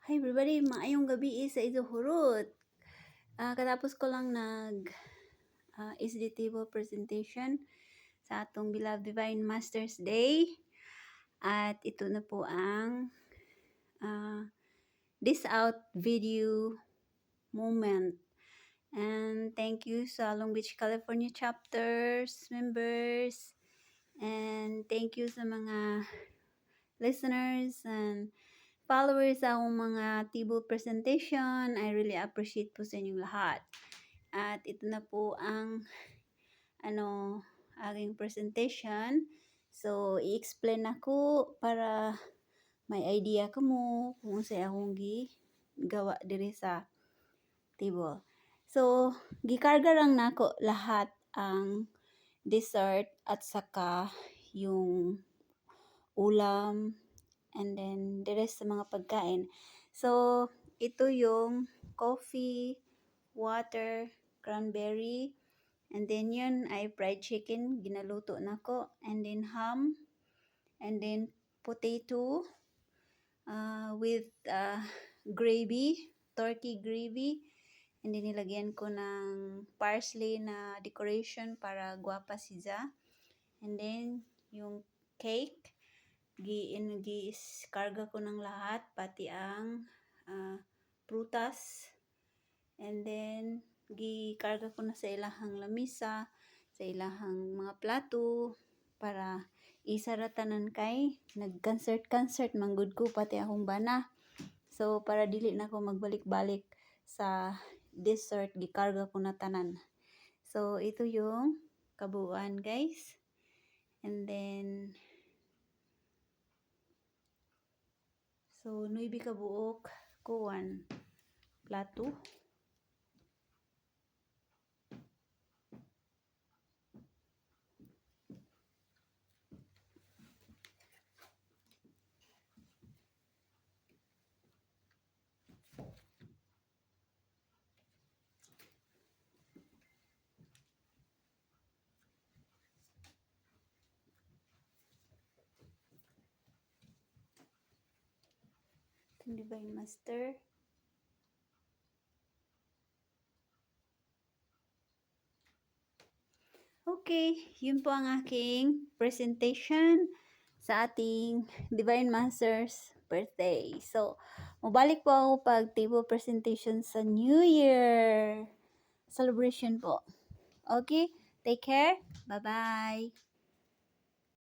Hi everybody, maayong gabi sa Izuhurut. Katapos ko lang SD table presentation sa atong Beloved Divine Masters Day. At ito na po ang this out video moment. And thank you sa Long Beach, California chapters, members. And thank you sa mga listeners and followers sa akong mga table presentation. I really appreciate po sa inyong lahat. At ito na po ang aking presentation. So, i-explain ako para may idea ka mo kung sa akong gawa diri sa table. So, gikarga lang nako lahat ang dessert at saka yung ulam and then the rest sa mga pagkain. So, ito yung coffee, water, cranberry, and then yun ay fried chicken, ginaluto na ko, and then ham, and then potato with gravy, turkey gravy, and then nilagyan ko ng parsley na decoration para guwapa siya, and then yung cake, karga ko ng lahat, pati ang prutas, and then gikarga ko na sa ilahang lamisa, sa ilahang mga plato, para isaratanan kay nag-concert manggod ko pati akong bana. So para dili na ko magbalik-balik sa dessert, gikarga ko na tanan. So ito yung kabuuan, guys. And then so, 9 kabuok kuwan plato. Itong Divine Master. Okay, yun po ang aking presentation sa ating Divine Master's birthday. So, mabalik po ako pag table presentation sa New Year celebration po. Okay, take care. Bye-bye.